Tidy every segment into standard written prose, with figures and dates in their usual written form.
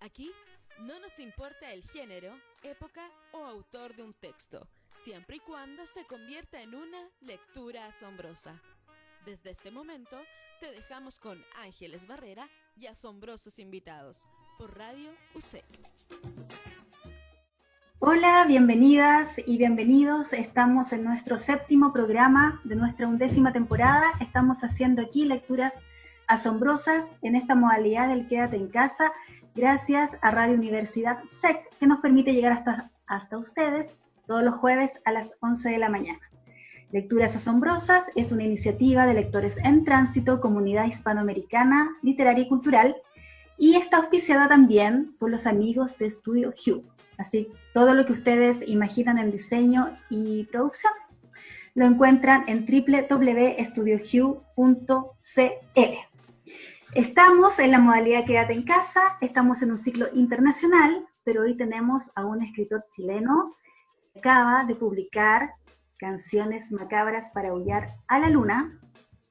Aquí no nos importa el género, época o autor de un texto, siempre y cuando se convierta en una lectura asombrosa. Desde este momento, te dejamos con Ángeles Barrera y asombrosos invitados, por Radio USEC. Hola, bienvenidas y bienvenidos. Estamos en nuestro 7º programa de nuestra 11ª temporada. Estamos haciendo aquí lecturas asombrosas en esta modalidad del Quédate en Casa, gracias a Radio Universidad SEC, que nos permite llegar hasta ustedes todos los jueves a las 11 de la mañana. Lecturas Asombrosas es una iniciativa de lectores en tránsito, comunidad hispanoamericana, literaria y cultural, y está auspiciada también por los amigos de Estudio Hue. Así, todo lo que ustedes imaginan en diseño y producción lo encuentran en www.estudiohue.cl. Estamos en la modalidad Quédate en Casa, estamos en un ciclo internacional, pero hoy tenemos a un escritor chileno que acaba de publicar Canciones Macabras para Aullar a la Luna,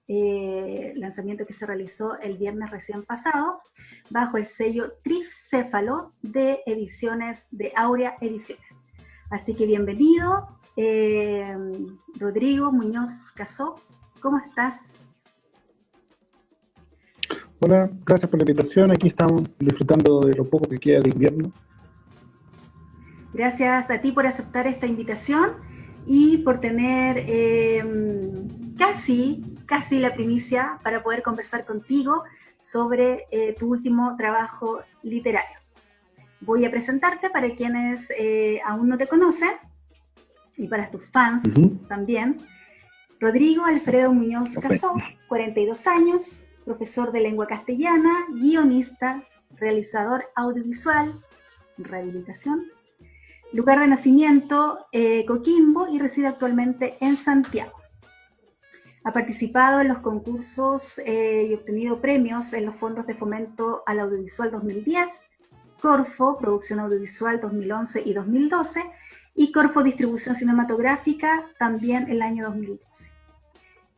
lanzamiento que se realizó el viernes recién pasado, bajo el sello Tricéfalo de ediciones de Aurea Ediciones. Así que bienvenido, Rodrigo Muñoz Casó, ¿cómo estás? Hola, gracias por la invitación. Aquí estamos disfrutando de lo poco que queda de invierno. Gracias a ti por aceptar esta invitación y por tener casi la primicia para poder conversar contigo sobre tu último trabajo literario. Voy a presentarte para quienes aún no te conocen y para tus fans también. Rodrigo Alfredo Muñoz Casó, 42 años, profesor de lengua castellana, guionista, realizador audiovisual, rehabilitación. Lugar de nacimiento, Coquimbo, y reside actualmente en Santiago. Ha participado en los concursos y obtenido premios en los fondos de fomento al audiovisual 2010, Corfo, Producción Audiovisual 2011 y 2012, y Corfo Distribución Cinematográfica también el año 2012.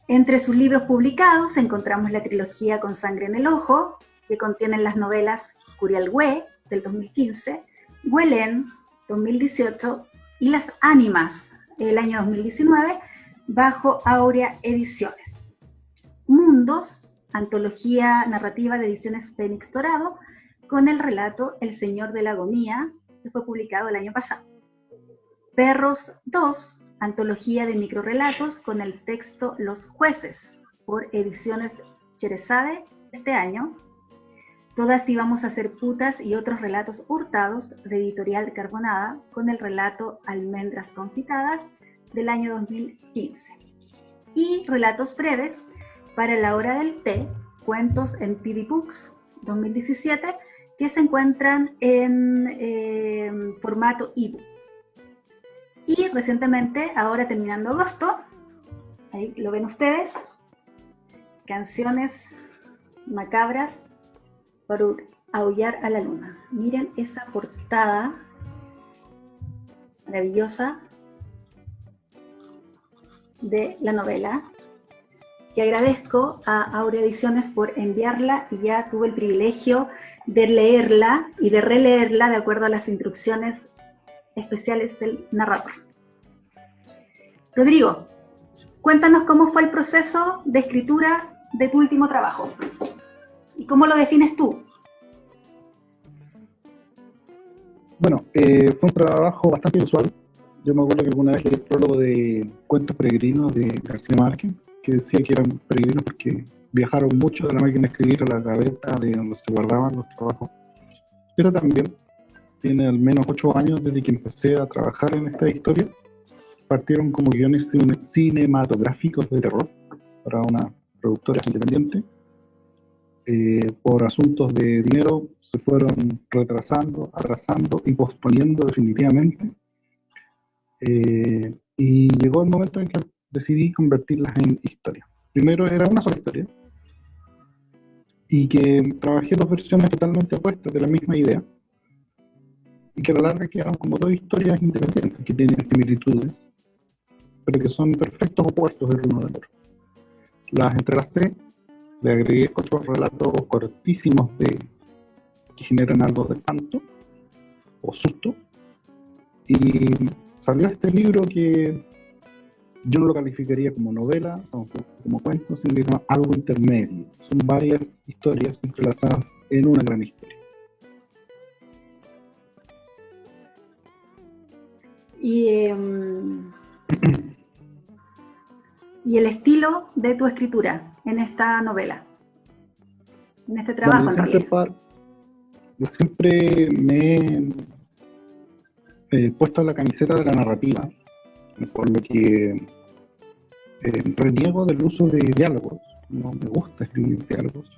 Entre sus libros publicados encontramos la trilogía Con Sangre en el Ojo, que contienen las novelas Curialhue, del 2015, Huelén, 2018, y Las Ánimas, el año 2019, bajo Aurea Ediciones. Mundos, antología narrativa de ediciones Fénix Dorado, con el relato El Señor de la Agonía, que fue publicado el año pasado. Perros 2, antología de microrelatos con el texto Los Jueces, por ediciones Cherezade este año. Todas íbamos a ser putas y otros relatos hurtados, de editorial Carbonada, con el relato Almendras Confitadas del año 2015. Y relatos breves para la hora del té, cuentos en PD Books 2017, que se encuentran en formato ebook. Y recientemente, ahora terminando agosto, ahí lo ven ustedes, Canciones Macabras para Aullar a la Luna. Miren esa portada maravillosa de la novela, que agradezco a Aurea Ediciones por enviarla, y ya tuve el privilegio de leerla y de releerla de acuerdo a las instrucciones especiales del narrador. Rodrigo, cuéntanos cómo fue el proceso de escritura de tu último trabajo y cómo lo defines tú. Bueno, fue un trabajo bastante inusual. Yo me acuerdo que alguna vez leí el prólogo de Cuentos Peregrinos de García Márquez, que decía que eran peregrinos porque viajaron mucho de la máquina de escribir a la gaveta de donde se guardaban los trabajos. Eso también tiene al menos 8 años desde que empecé a trabajar en esta historia. Partieron como guiones cinematográficos de terror para una productora independiente. Por asuntos de dinero se fueron retrasando, atrasando y posponiendo definitivamente. Y llegó el momento en que decidí convertirlas en historia. Primero era una sola historia, y que trabajé 2 versiones totalmente opuestas de la misma idea, y que a la larga quedaron como 2 historias independientes que tienen similitudes, pero que son perfectos opuestos del uno del otro. Las entrelacé, le agregué 4 relatos cortísimos de que generan algo de espanto o susto. Y salió este libro que yo no lo calificaría como novela o como cuento, sino como algo intermedio. Son varias historias entrelazadas en una gran historia. Y el estilo de tu escritura en esta novela, en este trabajo, en realidad. Yo siempre me he puesto la camiseta de la narrativa, por lo que reniego del uso de diálogos. No me gusta escribir diálogos.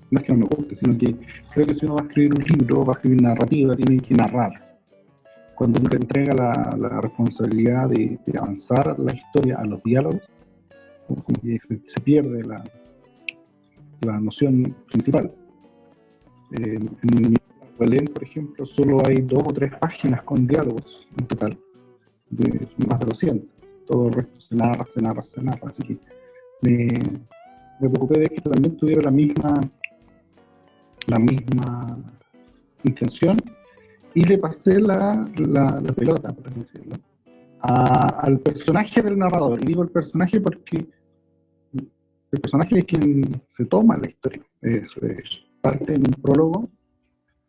No es que no me guste, sino que creo que si uno va a escribir un libro, va a escribir narrativa, tiene que narrar. Cuando uno le entrega la responsabilidad de avanzar la historia a los diálogos, como que se pierde la noción principal. En mi Belén, por ejemplo, solo hay 2 o 3 páginas con diálogos en total, de más de 200. Todo el resto se narra. Así que me preocupé de que también tuviera la misma intención y le pasé la pelota, por así decirlo, al personaje del narrador. Y digo el personaje porque el personaje es quien se toma la historia. Es parte en un prólogo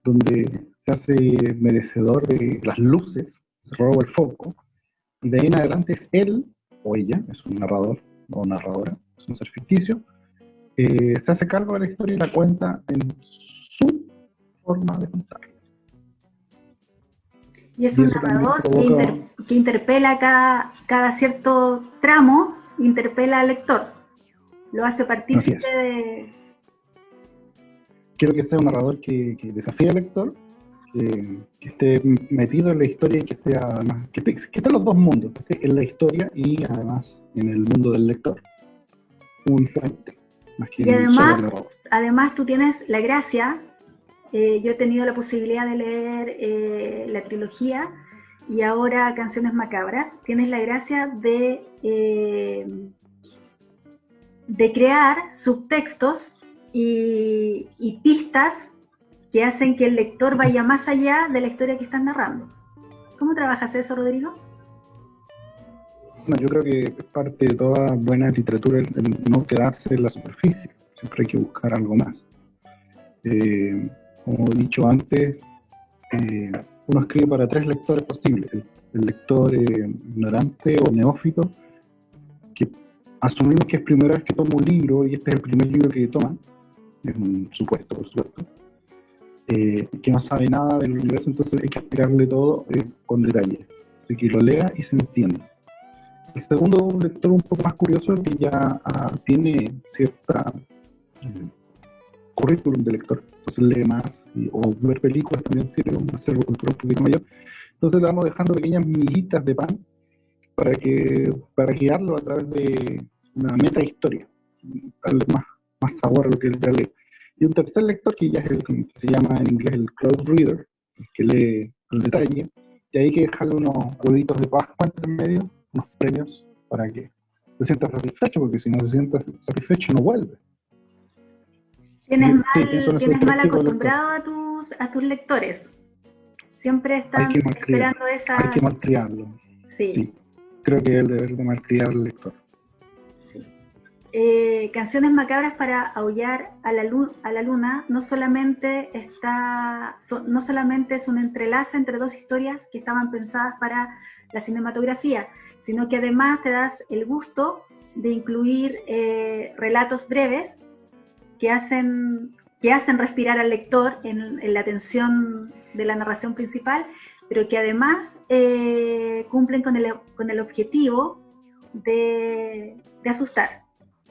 donde se hace merecedor de las luces, se roba el foco, y de ahí en adelante es él o ella, es un narrador o narradora, es un ser ficticio, se hace cargo de la historia y la cuenta en su forma de contar. Y es un narrador que interpela cada cierto tramo, interpela al lector, lo hace partícipe de... Quiero que sea un narrador que desafíe al lector, que esté metido en la historia y que esté además, que esté en los dos mundos, que esté en la historia y además en el mundo del lector. Un puente, más que y además tú tienes la gracia, yo he tenido la posibilidad de leer la trilogía y ahora Canciones Macabras, tienes la gracia de crear subtextos y pistas que hacen que el lector vaya más allá de la historia que estás narrando. ¿Cómo trabajas eso, Rodrigo? No, yo creo que es parte de toda buena literatura el no quedarse en la superficie. Siempre hay que buscar algo más. Como he dicho antes, uno escribe para 3 lectores posibles. El lector ignorante o neófito, que asumimos que es primera vez que toma un libro y este es el primer libro que toma, es un supuesto, por supuesto, que no sabe nada del universo, entonces hay que explicarle todo con detalle, así que lo lea y se entienda. El segundo, un lector un poco más curioso que ya tiene cierta currículum de lector, entonces lee más, o ver películas también sirve, un acervo cultural un poquito mayor. Entonces le vamos dejando pequeñas miguitas de pan para guiarlo a través de una meta historia, darle más sabor a lo que él ya lee. Y un tercer lector que ya es el que se llama en inglés el close reader, el que lee el detalle, y hay que dejarle unos huevitos de Pascua en medio, unos premios, para que se sienta satisfecho, porque si no se sienta satisfecho no vuelve. Tienes mal acostumbrado a tus lectores. Siempre están esperando esa... Hay que malcriarlo. Sí. Creo que es el deber de malcriar al lector. Sí. Canciones Macabras para aullar a la luna no solamente es un entrelace entre 2 historias que estaban pensadas para la cinematografía, sino que además te das el gusto de incluir relatos breves que hacen respirar al lector en la tensión de la narración principal, pero que además cumplen con el objetivo de asustar.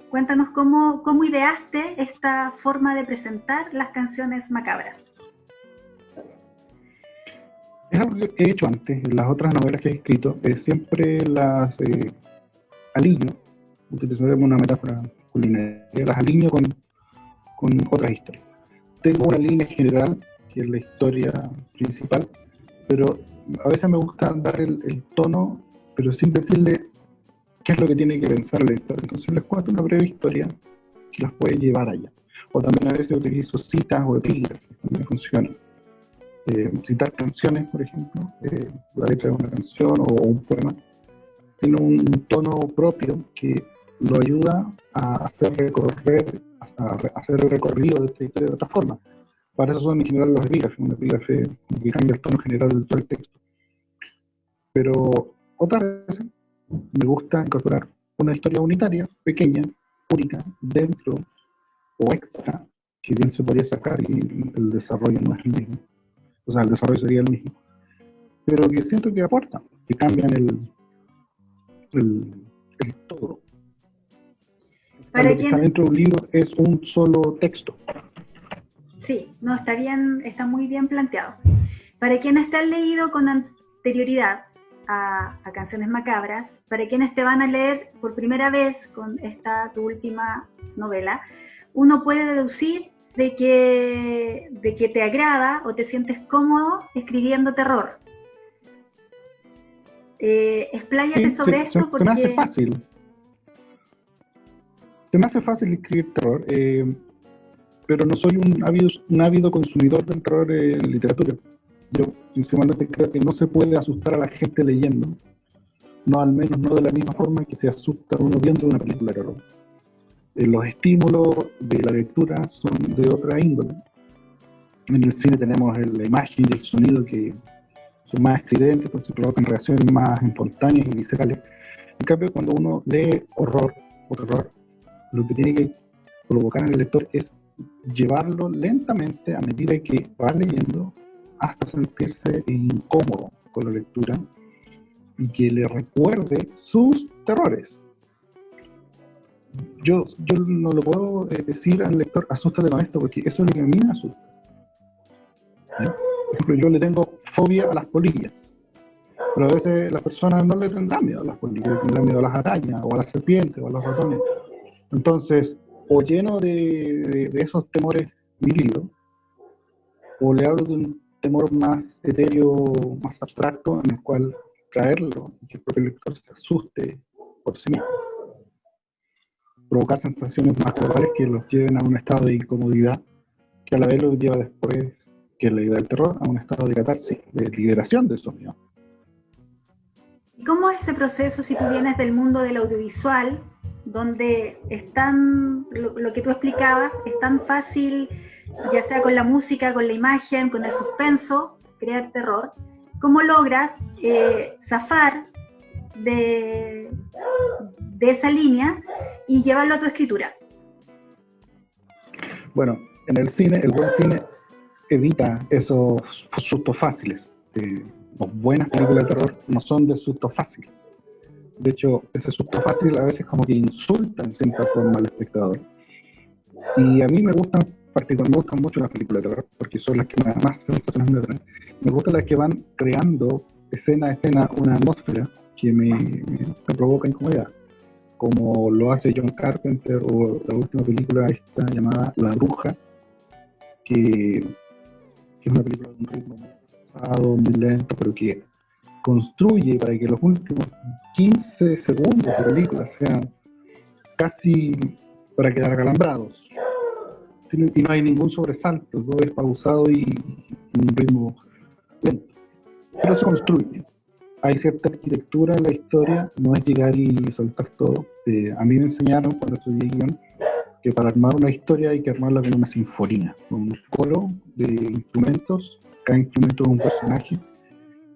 Cuéntanos cómo ideaste esta forma de presentar las canciones macabras. Es algo que he hecho antes, en las otras novelas que he escrito, siempre las alineo, utilizaremos una metáfora culinaria, las alineo con otras historias. Tengo una línea general, que es la historia principal, pero a veces me gusta dar el tono, pero sin decirle qué es lo que tiene que pensar el lector. Entonces les cuento una breve historia que las puede llevar allá. O también a veces utilizo citas o epígrafes, también funciona. citar canciones, por ejemplo, la letra de una canción o un poema, tiene un tono propio que lo ayuda a hacer el recorrido de esta historia de otra forma. Para eso son en general los epígrafes, un epígrafe que cambia el tono general de todo el texto. Pero otras veces me gusta incorporar una historia unitaria, pequeña, única, dentro o extra, que bien se podría sacar y el desarrollo no es el mismo. O sea, el desarrollo sería el mismo. Pero que siento que aportan, que cambian el todo. Lo que está dentro de un libro es un solo texto. Sí, no, está bien, está muy bien planteado. Para quienes te han leído con anterioridad a Canciones Macabras, para quienes te van a leer por primera vez con esta tu última novela, uno puede deducir de que te agrada o te sientes cómodo escribiendo terror. Expláyate sobre esto porque... Se me hace fácil. Se me hace fácil escribir terror, pero no soy un ávido consumidor del terror en literatura. Yo sinceramente creo que no se puede asustar a la gente leyendo, no, al menos no de la misma forma que se asusta uno viendo una película de terror. Los estímulos de la lectura son de otra índole. En el cine tenemos la imagen y el sonido que son más estridentes, entonces provocan reacciones más espontáneas y viscerales. En cambio, cuando uno lee horror o terror, lo que tiene que provocar en el lector es llevarlo lentamente a medida que va leyendo hasta sentirse incómodo con la lectura y que le recuerde sus terrores. Yo no lo puedo decir al lector, asústate con esto, porque eso es lo que a mí me asusta. Por ejemplo, yo le tengo fobia a las polillas, pero a veces las personas no le tendrán miedo a las polillas, le tendrán miedo a las arañas, o a las serpientes, o a los ratones. Entonces, o lleno de esos temores mi libro, o le hablo de un temor más etéreo, más abstracto, en el cual traerlo y que el propio lector se asuste por sí mismo. Provocar sensaciones más globales que los lleven a un estado de incomodidad, que a la vez los lleva después, que es la idea del terror, a un estado de catarsis, de liberación de esos miedos. ¿Y cómo es ese proceso si tú vienes del mundo del audiovisual, donde lo que tú explicabas, es tan fácil, ya sea con la música, con la imagen, con el suspenso, crear terror? ¿Cómo logras zafar de esa línea y llevarlo a tu escritura? Bueno, en el cine, el buen cine evita esos sustos fáciles. Las buenas películas de terror no son de susto fácil. De hecho, ese susto fácil a veces como que insulta en cierta forma al espectador. Y a mí me gustan mucho las películas de terror, porque son las que más sensaciones me traen. Me gustan las que van creando escena a escena una atmósfera que me provoca incomodidad, como lo hace John Carpenter, o la última película esta llamada La Bruja, que es una película de un ritmo muy pesado, muy lento, pero que construye para que los últimos 15 segundos de película sean casi para quedar acalambrados. Y no hay ningún sobresalto, todo es pausado y un ritmo lento. Pero se construye. Hay cierta arquitectura en la historia, no es llegar y soltar todo. A mí me enseñaron cuando estudié guión que para armar una historia hay que armarla con una sinfonía, con un coro de instrumentos, cada instrumento es un personaje,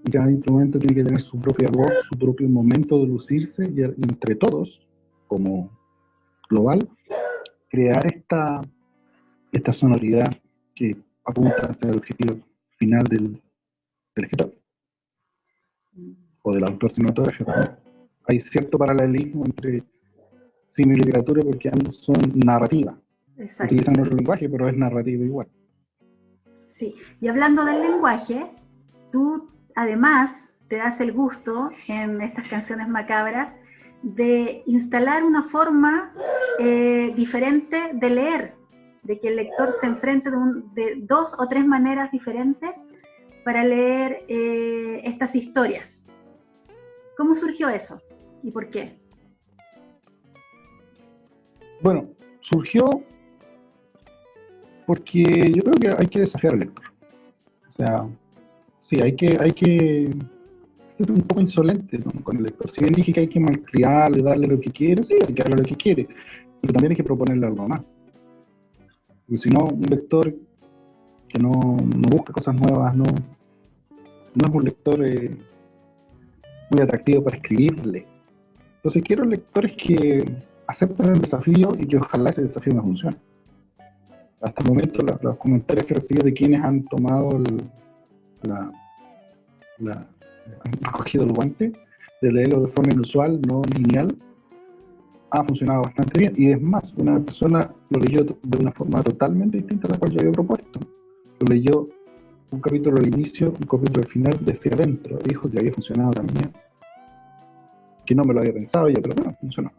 y cada instrumento tiene que tener su propia voz, su propio momento de lucirse, y entre todos, como global, crear esta sonoridad que apunta hacia el objetivo final del escritor, o del autor cinematográfico también. Hay cierto paralelismo entre cine y literatura porque ambos son narrativa. Exacto. Utilizan otro lenguaje, pero es narrativa igual. Sí, y hablando del lenguaje, tú además te das el gusto en estas Canciones Macabras de instalar una forma diferente de leer, de que el lector se enfrente de 2 o 3 maneras diferentes para leer estas historias. ¿Cómo surgió eso y por qué? Bueno, surgió porque yo creo que hay que desafiar al lector. O sea, sí, hay que ser un poco insolente, ¿no?, con el lector. Si bien dije que hay que malcriarle, darle lo que quiere, sí, hay que darle lo que quiere, pero también hay que proponerle algo más. Porque si no, un lector que no busca cosas nuevas, no es un lector muy atractivo para escribirle. Entonces quiero lectores que acepten el desafío y que ojalá ese desafío me funcione. Hasta el momento los comentarios que he recibido de quienes han tomado han cogido el guante de leerlo de forma inusual, no lineal, ha funcionado bastante bien. Y es más, una persona lo leyó de una forma totalmente distinta a la cual yo había propuesto. Lo leyó un capítulo al inicio, un capítulo al final, desde adentro. Dijo que había funcionado también, que no me lo había pensado yo, pero bueno, funcionó.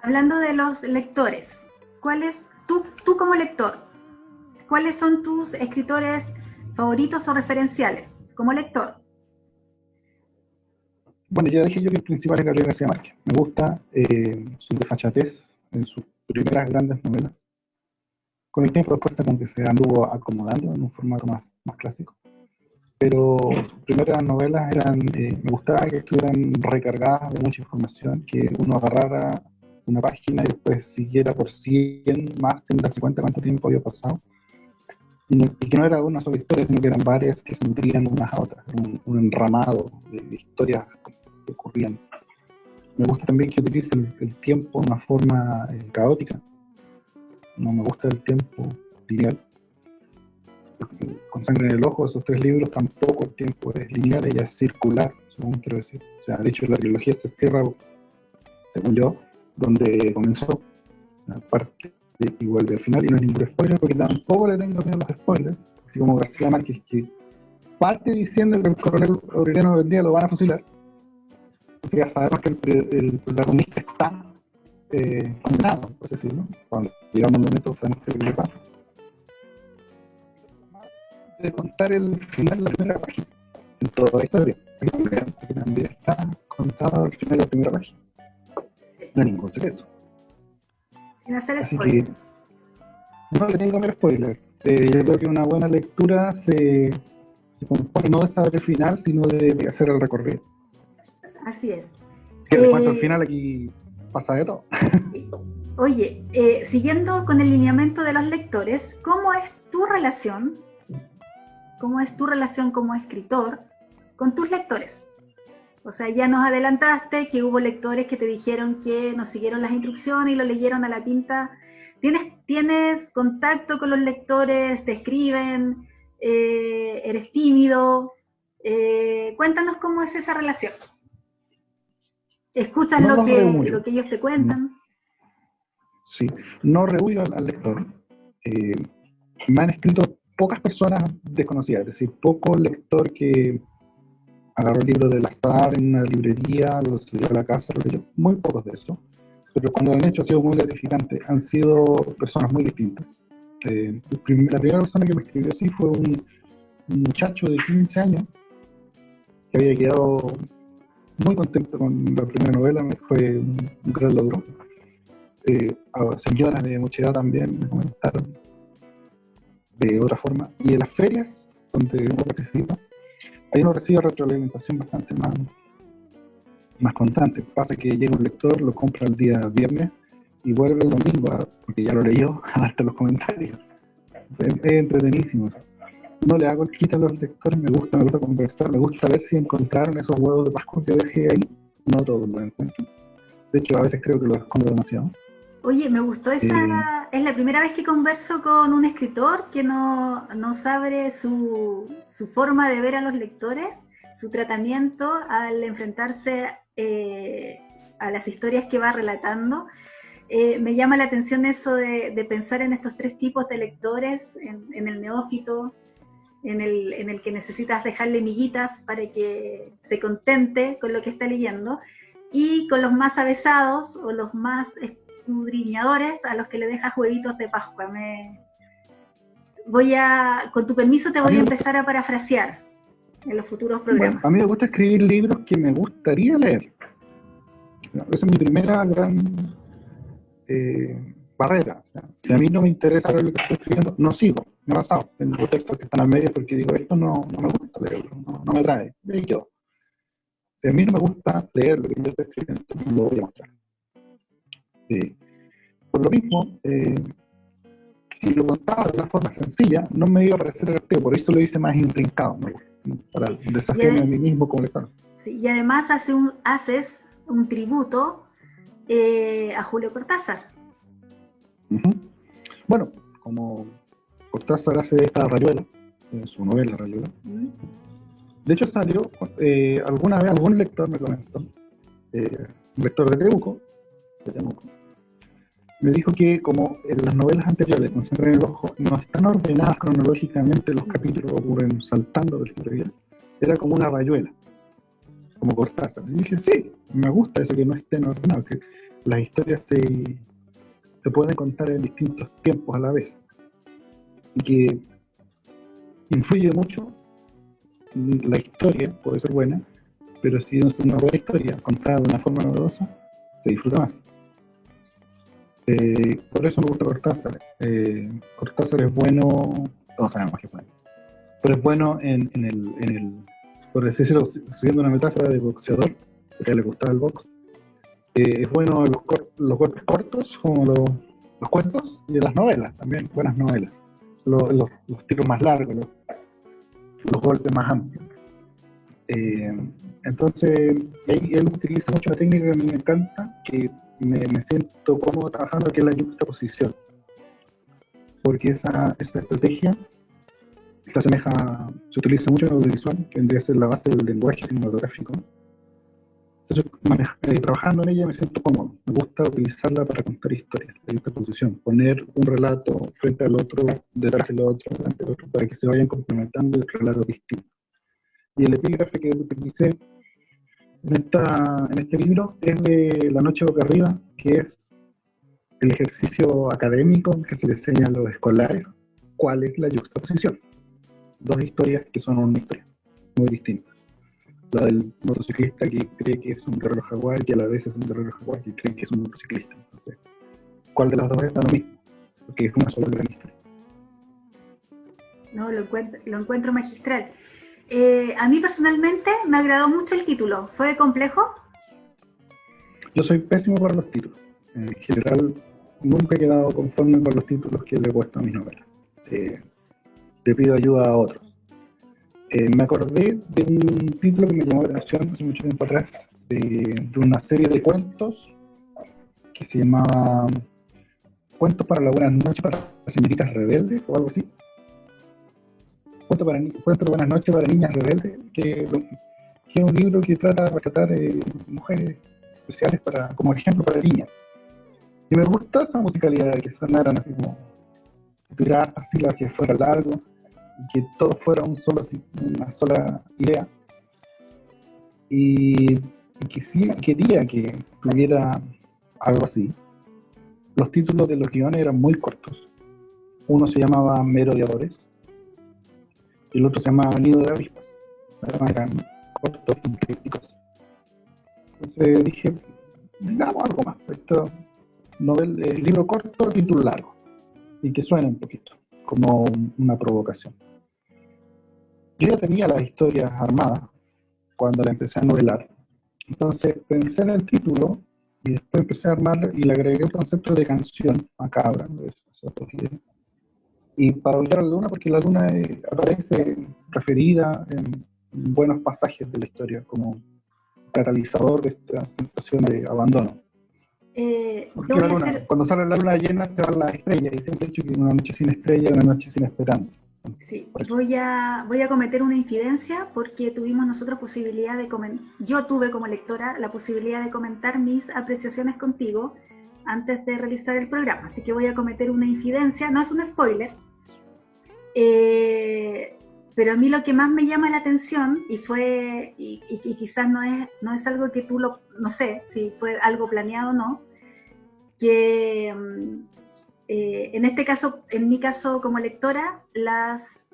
Hablando de los lectores, tú como lector, ¿cuáles son tus escritores favoritos o referenciales como lector? Bueno, ya dije yo que el principal es Gabriel García Márquez. Me gusta su desfachatez en sus primeras grandes novelas. Con el tiempo después como que se anduvo acomodando en un formato más clásico. Pero sus primeras novelas me gustaba que estuvieran recargadas de mucha información, que uno agarrara una página y después siguiera por 100 más sin darse cuenta cuánto tiempo había pasado. Y que no era una sola historia, sino que eran varias que se nutrían unas a otras, un enramado de historias que ocurrían. Me gusta también que utilice el tiempo de una forma caótica. No me gusta el tiempo lineal. Con Sangre en el Ojo, esos 3 libros, tampoco el tiempo es lineal, ella es circular, según quiero decir. O sea, de hecho la trilogía se cierra, según yo, donde comenzó, parte y vuelve al final, y no es ningún spoiler, porque tampoco le tengo miedo a los spoilers, así como García Márquez, que parte diciendo que el coronel Aureliano Buendía lo van a fusilar. Entonces ya sabemos que el protagonista está condenado, por así decirlo. Cuando llegamos al momento sabemos que le pasa. De contar el final de la primera página en toda la historia, que también está contado al final de la primera página. No hay ningún secreto. Sin hacer Así spoiler. que no le tengo que spoiler. Yo creo que una buena lectura se compone no de saber el final, sino de hacer el recorrido. Así es. Que le cuento al final, aquí pasa de todo. Oye, siguiendo con el lineamiento de los lectores, ¿cómo es tu relación como escritor con tus lectores? O sea, ya nos adelantaste que hubo lectores que te dijeron que no siguieron las instrucciones y lo leyeron a la pinta. ¿Tienes contacto con los lectores? ¿Te escriben? ¿Eres tímido? Cuéntanos cómo es esa relación. ¿Escuchas lo que ellos te cuentan? Sí, no rehuyo al lector. Me han escrito pocas personas desconocidas, es decir, poco lector que agarró el libro del azar en una librería, lo subió a la casa, lo leyó. Muy pocos de eso. Pero cuando lo han hecho ha sido muy gratificante. Han sido personas muy distintas. La primera persona que me escribió así fue un muchacho de 15 años que había quedado muy contento con la primera novela, fue un gran logro. A señoras de mucha edad también me comentaron de otra forma. Y en las ferias donde uno participa, ahí uno recibe retroalimentación bastante más constante. Pasa que llega un lector, lo compra el día viernes y vuelve el domingo, porque ya lo leyó, hasta los comentarios. Es entretenidísimo. No le hago el quita a los lectores, me gusta conversar, me gusta ver si encontraron esos huevos de Pascua que dejé ahí. No todos los encuentro. De hecho, a veces creo que los escondo demasiado. Oye, me gustó esa. Es la primera vez que converso con un escritor que no sabe su forma de ver a los lectores, su tratamiento al enfrentarse a las historias que va relatando. Me llama la atención eso de pensar en estos 3 tipos de lectores, en el neófito, en el que necesitas dejarle miguitas para que se contente con lo que está leyendo, y con los más avesados o los más escudriñadores a los que le dejas huevitos de Pascua. Con tu permiso te voy a empezar a parafrasear en los futuros programas. Bueno, a mí me gusta escribir libros que me gustaría leer. Esa es mi primera gran barrera. O sea, si a mí no me interesa lo que estoy escribiendo, no sigo. me ha pasado. Tengo textos que están al medio porque digo, esto no me gusta leerlo, no me atrae. Y ahí quedo. Si a mí no me gusta leer lo que yo estoy escribiendo, no lo voy a mostrar. Por lo mismo, si lo contaba de una forma sencilla, no me iba a parecer atractivo, por eso lo hice más intrincado, ¿no? Para desafiarme a mí mismo como lector. Sí, y además haces un tributo a Julio Cortázar. Uh-huh. Bueno, como Cortázar hace esta Rayuela, su novela Rayuela. Uh-huh. De hecho salió, alguna vez algún lector me comentó, un lector de Temuco, me dijo que como en las novelas anteriores, con Siempre en el Ojo, no están ordenadas cronológicamente, los capítulos ocurren saltando de historia, era como una rayuela, como Cortázar. Y dije, sí, me gusta eso que no estén ordenados, que las historias se pueden contar en distintos tiempos a la vez. Y que influye mucho, la historia puede ser buena, pero si es una buena historia contada de una forma novedosa, se disfruta más. Por eso me gusta Cortázar. Cortázar es bueno, todos sabemos que es bueno, pero es bueno en el, por decirlo, siguiendo una metáfora de boxeador, porque a él le gustaba el box. Es bueno en los golpes cortos, como los cuentos, y en las novelas, también, buenas novelas. Los tiros más largos, los golpes más amplios. Entonces, ahí él utiliza mucho la técnica que a mí me encanta, que me siento cómodo trabajando, que es la juxtaposición, porque esa estrategia se utiliza mucho en audiovisual, que vendría a ser la base del lenguaje cinematográfico. Entonces, trabajando en ella me siento cómodo, me gusta utilizarla para contar historias, la juxtaposición, poner un relato frente al otro, detrás del otro, delante del otro, para que se vayan complementando el relato distinto. Y el epígrafe que utilicé en este libro es de La Noche Boca Arriba, que es el ejercicio académico que se le enseña a los escolares cuál es la juxtaposición. Dos historias que son una historia muy distinta. La del motociclista que cree que es un guerrero jaguar, que a la vez es un guerrero jaguar que cree que es un motociclista. Entonces, ¿cuál de las dos es lo mismo? Porque es una sola gran historia. No, lo encuentro magistral. A mí personalmente me agradó mucho el título. ¿Fue complejo? Yo soy pésimo para los títulos. En general, nunca he quedado conforme con los títulos que le he puesto a mis novelas. Le pido ayuda a otros. Me acordé de un título que me llamó la atención hace mucho tiempo atrás, de una serie de cuentos que se llamaba Cuentos para la Buenas Noches para las Señoritas Rebeldes o algo así. Cuento de Buenas Noches para Niñas Rebeldes, que es un libro que trata de rescatar mujeres especiales como ejemplo para niñas. Y me gustó esa musicalidad, que sonaran así como tirar así que fuera largo y que todo fuera una sola idea. Y que sí quería que tuviera algo así. Los títulos de los guiones eran muy cortos. Uno se llamaba Merodeadores y el otro se llamaba Nido de Avispas. Además eran cortos y críticos. Entonces dije, hagamos algo más. Libro corto, título largo. Y que suene un poquito, como una provocación. Yo ya tenía las historias armadas cuando la empecé a novelar. Entonces pensé en el título y después empecé a armar y le agregué el concepto de canción macabra. Y para ubicar a la luna, porque la luna aparece referida en buenos pasajes de la historia como catalizador de esta sensación de abandono. Porque la luna, cuando sale la luna llena se van las estrellas, y siempre he dicho que una noche sin estrella es una noche sin esperanza. Sí, voy a cometer una infidencia porque tuvimos nosotros posibilidad de yo tuve como lectora la posibilidad de comentar mis apreciaciones contigo antes de realizar el programa, así que voy a cometer una infidencia, no es un spoiler, pero a mí lo que más me llama la atención y quizás no es algo que tú no sé si fue algo planeado o no, que en este caso, en mi caso como lectora, las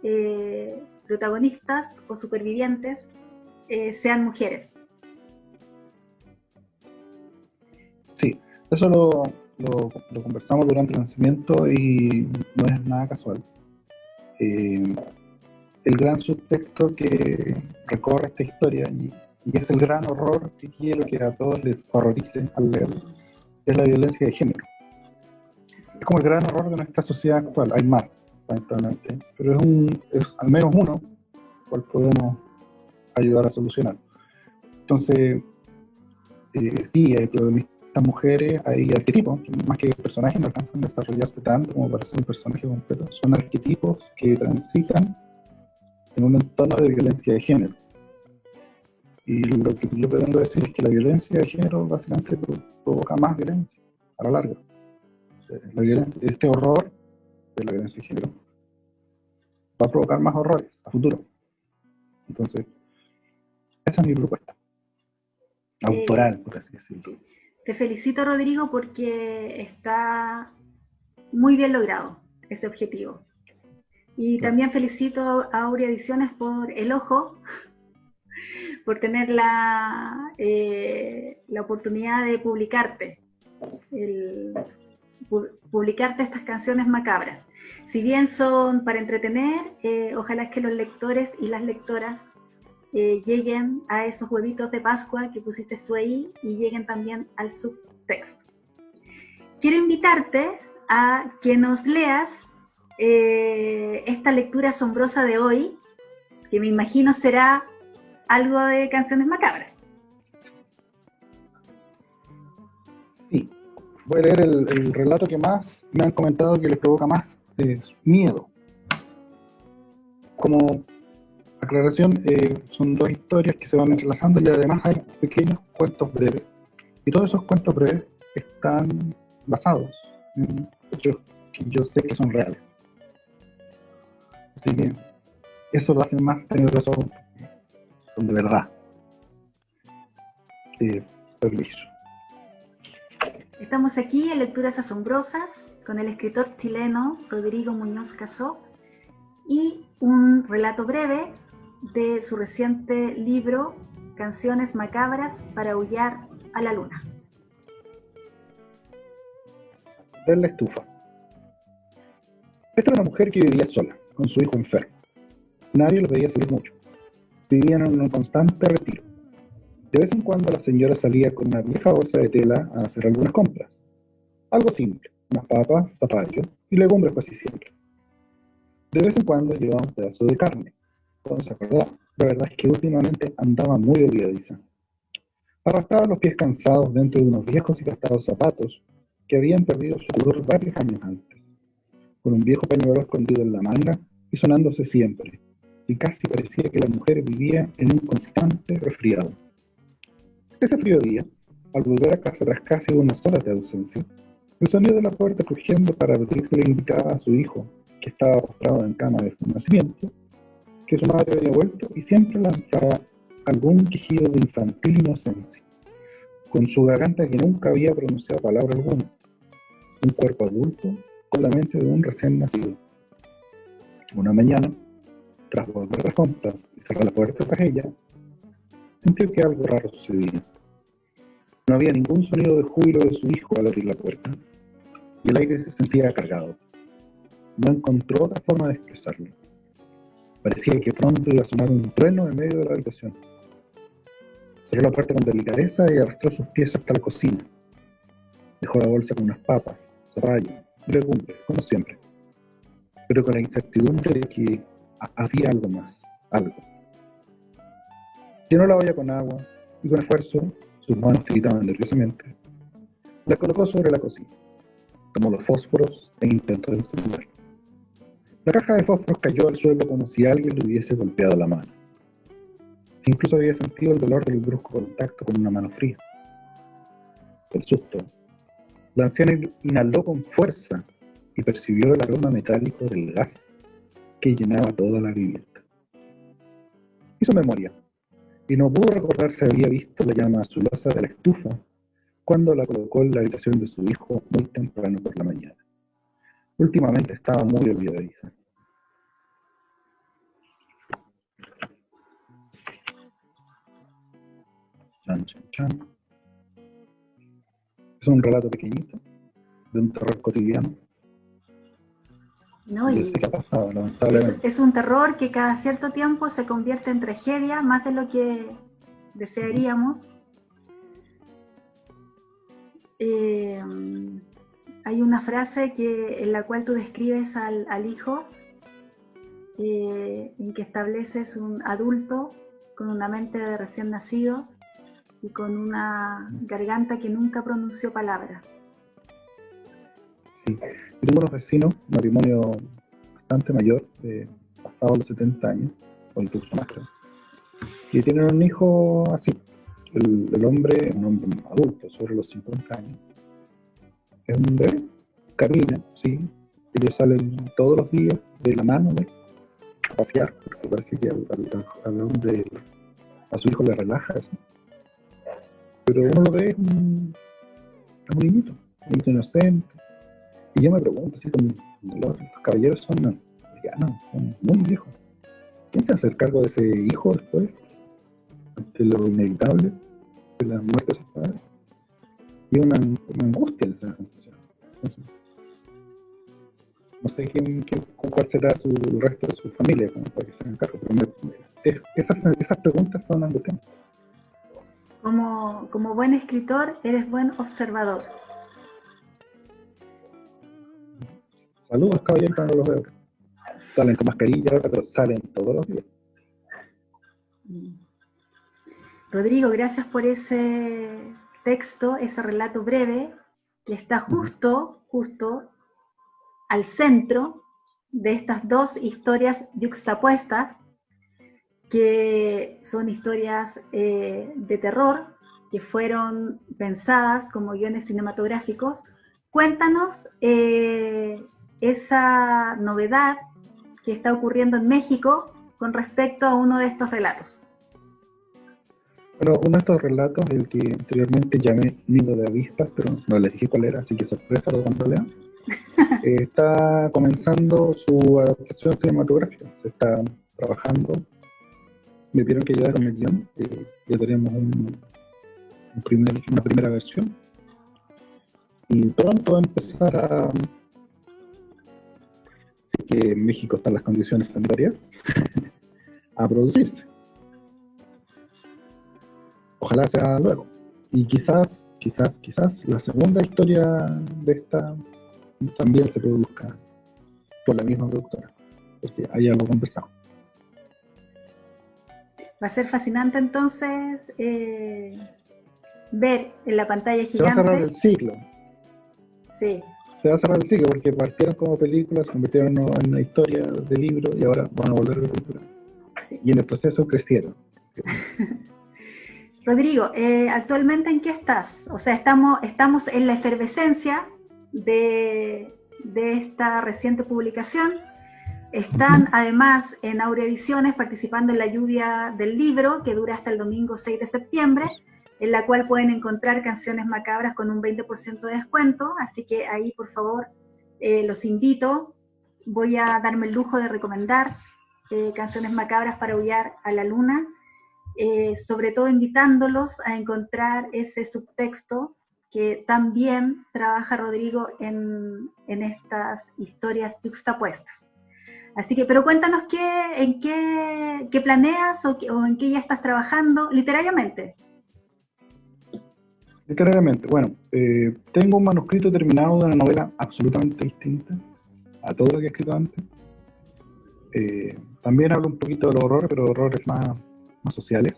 protagonistas o supervivientes sean mujeres. Sí, eso lo conversamos durante el lanzamiento y no es nada casual. el gran subtexto que recorre esta historia, y es el gran horror que quiero que a todos les horrorice al leer, es la violencia de género. Es como el gran horror de nuestra sociedad actual. Hay más, lamentablemente, pero es al menos uno cual podemos ayudar a solucionar. Entonces, sí, hay protagonistas mujeres, hay arquetipos, más que personajes no alcanzan a desarrollarse tanto como para ser un personaje completo. Son arquetipos que transitan en un entorno de violencia de género. Y lo que yo pretendo decir es que la violencia de género básicamente provoca más violencia a la larga. La violencia, este horror de la violencia de género va a provocar más horrores a futuro. Entonces, esa es mi propuesta. Autoral, por así decirlo. Te felicito, Rodrigo, porque está muy bien logrado ese objetivo. Y Claro. también felicito a Aurea Ediciones por el ojo, por tener la oportunidad de publicarte, publicarte estas canciones macabras. Si bien son para entretener, ojalá que los lectores y las lectoras lleguen a esos huevitos de Pascua que pusiste tú ahí y lleguen también al subtexto. Quiero invitarte a que nos leas esta lectura asombrosa de hoy, que me imagino será algo de canciones macabras. Sí, voy a leer el relato que más me han comentado que les provoca más miedo. Como aclaración, son dos historias que se van entrelazando y además hay pequeños cuentos breves. Y todos esos cuentos breves están basados en hechos que yo sé que son reales. Así que eso lo hace más tenebroso, son de verdad. Permiso. Estamos aquí en Lecturas Asombrosas con el escritor chileno Rodrigo Muñoz Casó y un relato breve de su reciente libro Canciones Macabras para Aullar a la Luna. Ver la estufa. Esta era una mujer que vivía sola, con su hijo enfermo. Nadie los veía salir mucho. Vivían en un constante retiro. De vez en cuando la señora salía con una vieja bolsa de tela a hacer algunas compras. Algo simple, unas papas, zapallos y legumbres casi siempre. De vez en cuando llevaba un pedazo de carne. Cuando se acordaba, la verdad es que últimamente andaba muy olvidadiza. Arrastraba los pies cansados dentro de unos viejos y gastados zapatos que habían perdido su color varios años antes, con un viejo pañuelo escondido en la manga y sonándose siempre, y casi parecía que la mujer vivía en un constante resfriado. Ese frío día, al volver a casa tras casi unas horas de ausencia, el sonido de la puerta crujiendo para abrirse le indicaba a su hijo, que estaba postrado en cama de su nacimiento, que su madre había vuelto y siempre lanzaba algún quejido de infantil inocencia, con su garganta que nunca había pronunciado palabra alguna, un cuerpo adulto con la mente de un recién nacido. Una mañana, tras volver las compras y cerrar la puerta tras ella, sintió que algo raro sucedía. No había ningún sonido de júbilo de su hijo al abrir la puerta, y el aire se sentía cargado. No encontró otra forma de expresarlo. Parecía que pronto iba a sonar un trueno en medio de la habitación. Cerró la puerta con delicadeza y arrastró sus pies hasta la cocina. Dejó la bolsa con unas papas, zapallos y legumbres, como siempre, pero con la incertidumbre de que había algo más, algo. Llenó la olla con agua y con esfuerzo, sus manos tiritaban nerviosamente, la colocó sobre la cocina. Tomó los fósforos e intentó encender. La caja de fósforos cayó al suelo como si alguien le hubiese golpeado la mano. Incluso había sentido el dolor del brusco contacto con una mano fría. El susto. La anciana inhaló con fuerza y percibió el aroma metálico del gas que llenaba toda la vivienda. Hizo memoria y no pudo recordar si había visto la llama azulosa de la estufa cuando la colocó en la habitación de su hijo muy temprano por la mañana. Últimamente estaba muy olvidadiza. Chan, chan, chan. Es un relato pequeñito de un terror cotidiano. ¿no? Y eso Y que ha pasado, lamentablemente. es un terror que cada cierto tiempo se convierte en tragedia, más de lo que desearíamos. Hay una frase en la cual tú describes al hijo, en que estableces un adulto con una mente de recién nacido y con una garganta que nunca pronunció palabra. Sí. Yo tengo unos vecinos, un matrimonio bastante mayor, pasado los 70 años, o incluso más, creo, y tienen un hijo así. El hombre, un hombre adulto, sobre los 50 años, es un bebé, camina, sí. Ellos salen todos los días de la mano a pasear, porque parece que al hombre, a su hijo le relaja eso. Pero uno lo ve, es un niñito inocente. Y yo me pregunto, así como los caballeros son ancianos, son muy viejos. ¿Quién se va a hacer cargo de ese hijo después? De lo inevitable, de la muerte de sus padres. Y una angustia de esa sensación. No sé cuál será el resto de su familia como para que se hagan cargo, pero esas preguntas son angustiantes. Como buen escritor, eres buen observador. Saludos, caballeros, cuando los veo. Salen con mascarilla, pero salen todos los días. Rodrigo, gracias por ese texto, ese relato breve, que está justo al centro de estas dos historias yuxtapuestas, que son historias de terror, que fueron pensadas como guiones cinematográficos. Cuéntanos esa novedad que está ocurriendo en México con respecto a uno de estos relatos. Bueno, uno de estos relatos, el que anteriormente llamé Nido de Avispas, pero no les dije cuál era, así que sorpresa cuando lean, está comenzando su adaptación cinematográfica. Se está trabajando. Me pidieron que ayudara con el guión. Ya tenemos una primera versión. Y pronto va a empezar a... Así que en México están las condiciones sanitarias a producirse. Ojalá sea luego. Y quizás la segunda historia de esta también se produzca por la misma productora, porque hay algo conversado. Va a ser fascinante entonces ver en la pantalla gigante. Se va a cerrar el ciclo. Sí. Se va a cerrar el ciclo porque partieron como películas, se convirtieron en una historia de libro y ahora van a volver a la película. Sí. Y en el proceso crecieron. Rodrigo, ¿actualmente en qué estás? O sea, estamos en la efervescencia de esta reciente publicación. Están además en Aurea Ediciones participando en la lluvia del libro, que dura hasta el domingo 6 de septiembre, en la cual pueden encontrar Canciones Macabras con un 20% de descuento, así que ahí por favor los invito. Voy a darme el lujo de recomendar Canciones Macabras para Aullar a la Luna, sobre todo invitándolos a encontrar ese subtexto que también trabaja Rodrigo en estas historias yuxtapuestas. Así que, pero cuéntanos qué planeas o en qué ya estás trabajando literariamente. Literariamente, bueno, tengo un manuscrito terminado de una novela absolutamente distinta a todo lo que he escrito antes. También hablo un poquito de los horrores, pero horrores más sociales.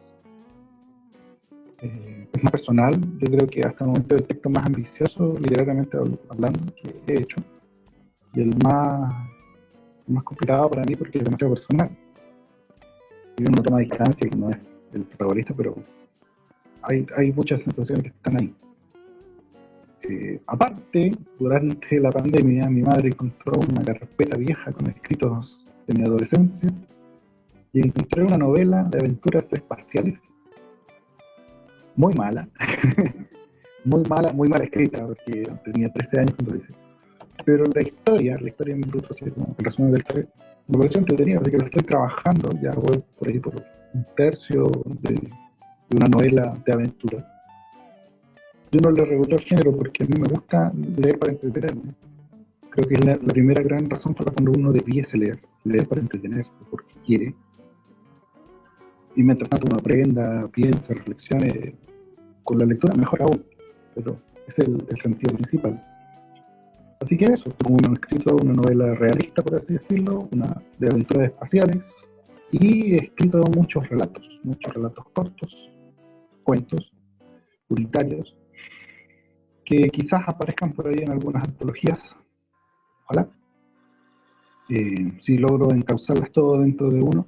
Es más personal. Yo creo que hasta el momento el texto más ambicioso, literariamente hablando, que he hecho, y el más complicado para mí porque es demasiado personal. Y uno toma distancia, que no es el protagonista, pero hay muchas sensaciones que están ahí. Aparte, durante la pandemia, mi madre encontró una carpeta vieja con escritos de mi adolescencia y encontré una novela de aventuras espaciales muy mala, muy mal escrita, porque tenía 13 años cuando lo hice. Pero la historia en bruto, así como el resumen del historia, me pareció entretenido, así que lo estoy trabajando, ya voy por ahí por un tercio de una novela de aventura. Yo no le regulo el género porque a mí me gusta leer para entretenerme. Creo que es la primera gran razón por la cual uno debiese leer. Leer para entretenerse, porque quiere. Y mientras tanto uno aprenda, piensa, reflexione, con la lectura mejor aún. Pero ese es el sentido principal. Así que eso, tengo escrito una novela realista, por así decirlo, una de aventuras espaciales, y he escrito muchos relatos cortos, cuentos, unitarios, que quizás aparezcan por ahí en algunas antologías, ojalá. Si logro encauzarlas todo dentro de uno,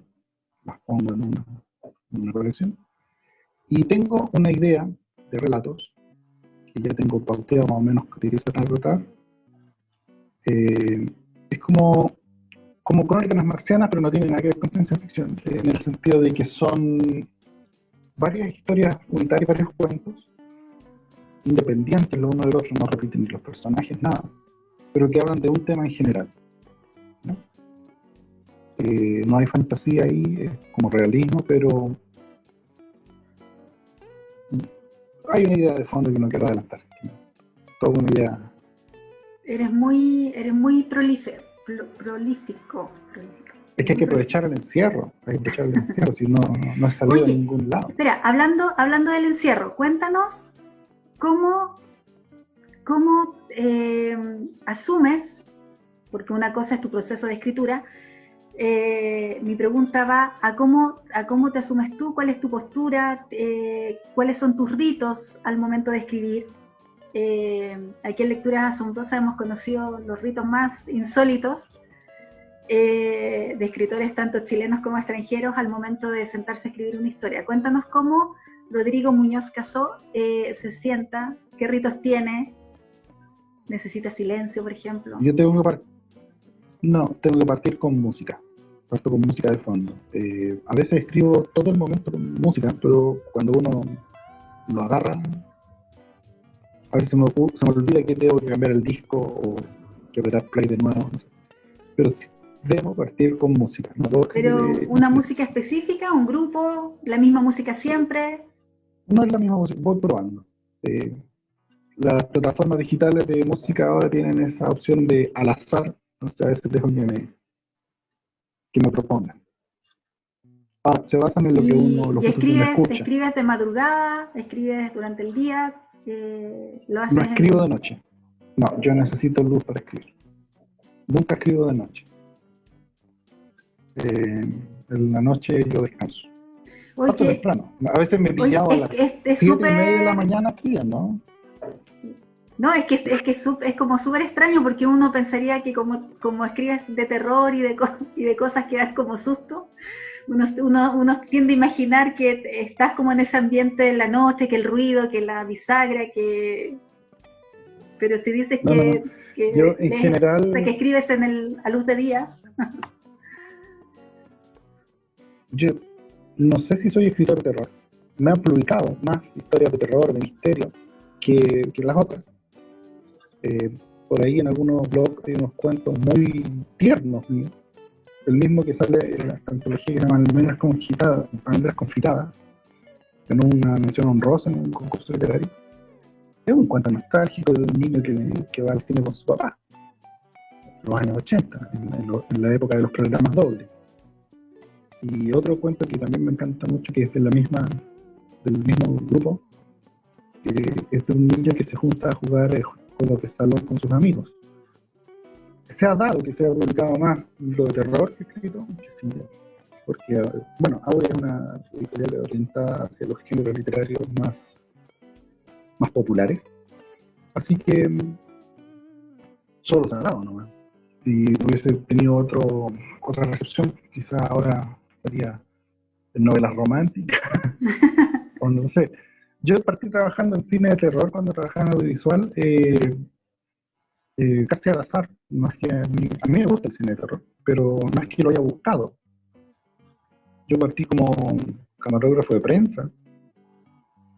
las pongo en una colección. Y tengo una idea de relatos, que ya tengo pauteado más o menos que utilizo para tratar. Es como Crónicas Marcianas, pero no tiene nada que ver con ciencia ficción, en el sentido de que son varias historias unitarias, varios cuentos, independientes lo uno del otro, no repiten ni los personajes, nada, pero que hablan de un tema en general, ¿no? No hay fantasía ahí, es como realismo, pero hay una idea de fondo que no quiero adelantar. Toda una idea. Eres muy prolífico. Es que hay que aprovechar el encierro, si no he salido a ningún lado. Espera, hablando del encierro, cuéntanos cómo asumes, porque una cosa es tu proceso de escritura, mi pregunta va a cómo te asumes tú, cuál es tu postura, cuáles son tus ritos al momento de escribir. Aquí en Lecturas Asombrosas hemos conocido los ritos más insólitos de escritores tanto chilenos como extranjeros al momento de sentarse a escribir una historia. Cuéntanos cómo Rodrigo Muñoz Casó se sienta, qué ritos tiene, necesita silencio, por ejemplo. Yo tengo que partir con música. Parto con música de fondo. A veces escribo todo el momento con música, pero cuando uno lo agarra, a veces se me olvida que tengo que cambiar el disco o que apretar play de nuevo. No sé. Pero sí, debo partir con música. Pero una música específica, un grupo, la misma música siempre. No es la misma música, voy probando. Las plataformas digitales de música ahora tienen esa opción de al azar, entonces a veces dejo que me propongan. Se basan en lo que uno escucha. ¿Escribes de madrugada? ¿Escribes durante el día? No escribo de noche. No, yo necesito luz para escribir. Nunca escribo de noche. En la noche yo descanso. Hasta temprano. A veces me he pillado a las 7:30 de la mañana escribiendo, ¿no? No, es que es como súper extraño porque uno pensaría que como escribes de terror y de cosas que dan como susto, uno tiende a imaginar que estás como en ese ambiente de la noche, que el ruido, que la bisagra, pero si dices que yo en general que escribes a luz de día. Yo no sé si soy escritor de terror. Me han publicado más historias de terror, de misterio, que las otras. Por ahí en algunos blogs hay unos cuentos muy tiernos míos. El mismo que sale en la antología que se llama Almendras Confitadas, en una mención honrosa en un concurso literario. Es un cuento nostálgico de un niño que va al cine con su papá, en los años 80, en la época de los programas dobles. Y otro cuento que también me encanta mucho, que es del mismo grupo, es de un niño que se junta a jugar juegos de salón con sus amigos. Se ha dado que se ha publicado más lo de terror que escrito, que sí, porque, bueno, ahora es una editorial orientada hacia los géneros literarios más populares, así que solo se ha dado nomás. Si hubiese tenido otra recepción, quizás ahora estaría en novelas románticas, o no sé. Yo partí trabajando en cine de terror cuando trabajaba en audiovisual, casi al azar. No es que a mí me gusta el cine de terror, pero no es que lo haya buscado. Yo partí como camarógrafo de prensa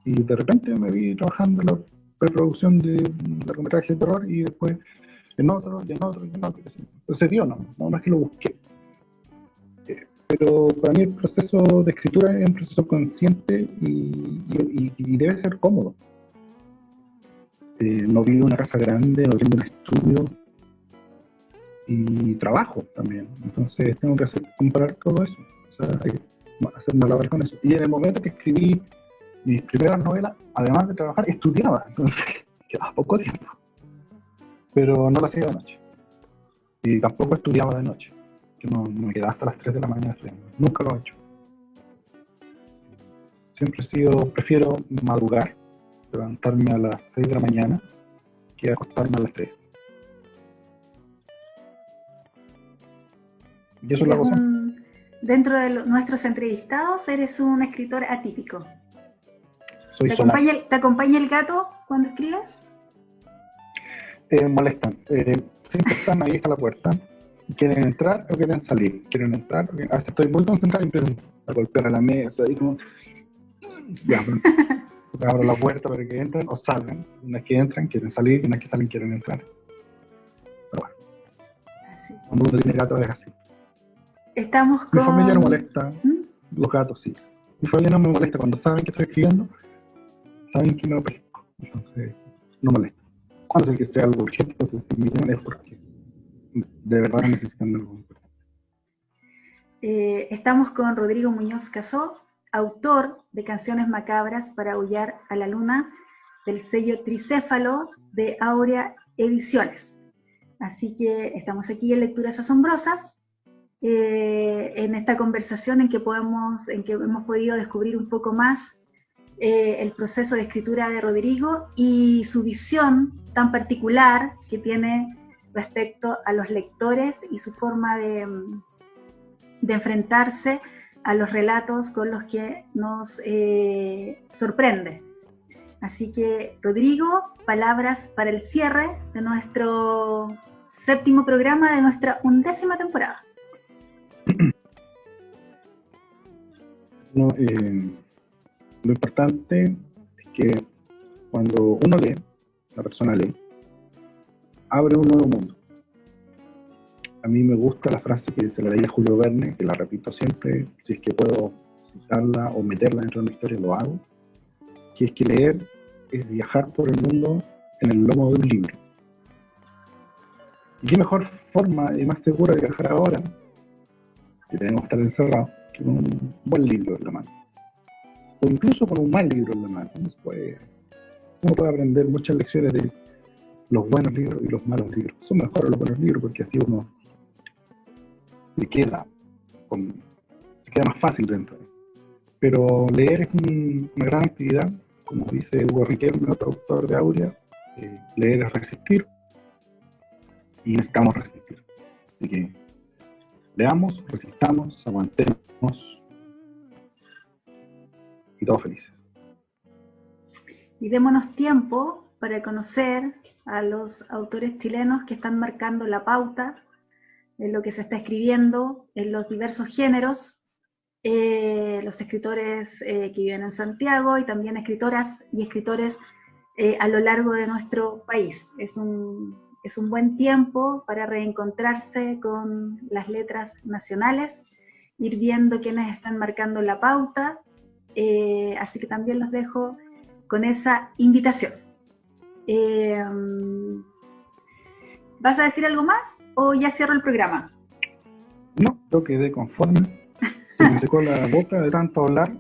y de repente me vi trabajando en la preproducción de largometrajes de terror y después en otro. Se dio, no es que lo busqué. Pero para mí el proceso de escritura es un proceso consciente y debe ser cómodo. No vivo en una casa grande, no tengo un estudio. y trabajo también. Entonces tengo que comparar todo eso, o sea, hacer malabar con eso. Y en el momento que escribí mis primeras novelas, además de trabajar, estudiaba, entonces quedaba poco tiempo. Pero no lo hacía de noche. Y tampoco estudiaba de noche. Que no me quedaba hasta las 3 de la mañana estudiando. Nunca lo he hecho. Prefiero madrugar, levantarme a las 6 de la mañana, que acostarme a las 3. Y eso es la cosa. Dentro de nuestros entrevistados, eres un escritor atípico. ¿Te acompaña el gato cuando escribes? Molestan. Siempre están ahí a la puerta. ¿Quieren entrar o quieren salir? ¿Quieren entrar? A veces estoy muy concentrado y empiezo a golpear a la mesa y como... Ya, abro la puerta para que entren o salgan. Unas que entran quieren salir y unas que salen quieren entrar. Pero bueno. Así. Cuando uno tiene gato es así. Estamos con... Mi familia no molesta. Los gatos sí. Mi familia no me molesta cuando saben que estoy escribiendo. Saben que me ofrezco. Entonces, no molesta. A no ser que sea algo urgente, entonces si me llaman es porque de verdad necesitan algo importante. Estamos con Rodrigo Muñoz Casó, autor de Canciones Macabras para Aullar a la Luna, del sello Tricéfalo de Áurea Ediciones. Así que estamos aquí en Lecturas Asombrosas, en esta conversación en que hemos podido descubrir un poco más el proceso de escritura de Rodrigo y su visión tan particular que tiene respecto a los lectores y su forma de enfrentarse a los relatos con los que nos sorprende. Así que, Rodrigo, palabras para el cierre de nuestro 7º programa de nuestra 11ª temporada. No, lo importante es que cuando uno lee, la persona lee, abre un nuevo mundo. A mí me gusta la frase que se la leía a Julio Verne, que la repito siempre, si es que puedo citarla o meterla dentro de una historia, lo hago, que es que leer es viajar por el mundo en el lomo de un libro. ¿Y qué mejor forma y más segura de viajar ahora, que tenemos que estar encerrados, que con un buen libro en la mano? O incluso con un mal libro en la mano. Uno puede aprender muchas lecciones de los buenos libros y los malos libros. Son mejores los buenos libros porque así uno se queda más fácil dentro. Pero leer es una gran actividad, como dice Hugo Riquelme, otro autor de Áurea, leer es resistir y necesitamos resistir. Así que leamos, resistamos, aguantemos y todos felices. Y démonos tiempo para conocer a los autores chilenos que están marcando la pauta en lo que se está escribiendo en los diversos géneros, los escritores que viven en Santiago y también escritoras y escritores a lo largo de nuestro país. Es un buen tiempo para reencontrarse con las letras nacionales, ir viendo quiénes están marcando la pauta, así que también los dejo con esa invitación. ¿Vas a decir algo más o ya cierro el programa? No, yo quedé conforme. Se me secó la boca de tanto hablar.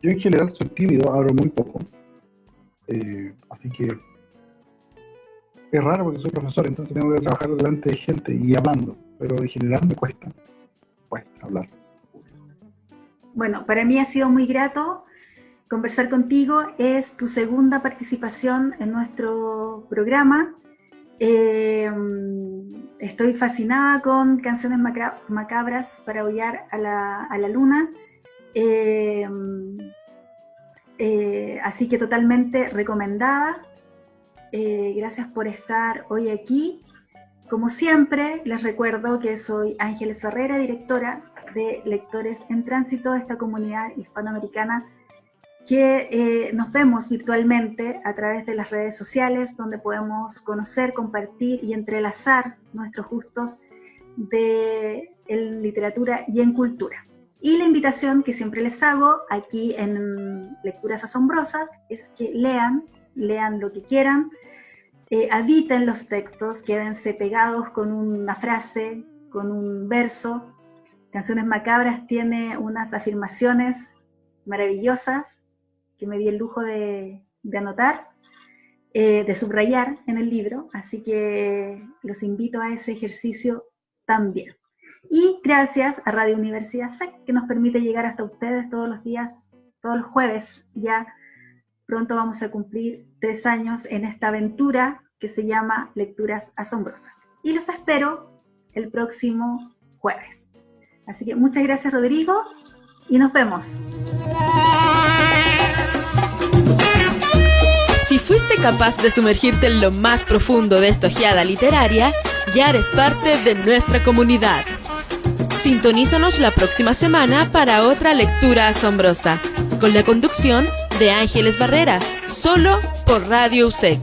Yo en general soy tímido, hablo muy poco. Así que es raro porque soy profesor, entonces tengo que trabajar delante de gente y hablando. Pero en general me cuesta hablar. Bueno, para mí ha sido muy grato conversar contigo. Es tu segunda participación en nuestro programa. Estoy fascinada con Canciones Macabras para Aullar a la Luna. Así que totalmente recomendada. Gracias por estar hoy aquí. Como siempre, les recuerdo que soy Ángeles Ferreira, directora de Lectores en Tránsito, de esta comunidad hispanoamericana que nos vemos virtualmente a través de las redes sociales, donde podemos conocer, compartir y entrelazar nuestros gustos en literatura y en cultura. Y la invitación que siempre les hago aquí en Lecturas Asombrosas es que lean lo que quieran, habiten los textos, quédense pegados con una frase, con un verso. Canciones Macabras tiene unas afirmaciones maravillosas que me di el lujo de anotar, de subrayar en el libro, así que los invito a ese ejercicio también. Y gracias a Radio Universidad SEC, que nos permite llegar hasta ustedes todos los días, todos los jueves. Ya pronto vamos a cumplir 3 años en esta aventura que se llama Lecturas Asombrosas. Y los espero el próximo jueves. Así que muchas gracias, Rodrigo, y nos vemos. Si fuiste capaz de sumergirte en lo más profundo de esta ojeada literaria, ya eres parte de nuestra comunidad. Sintonízanos la próxima semana para otra lectura asombrosa, con la conducción de Ángeles Barrera, solo por Radio USEC.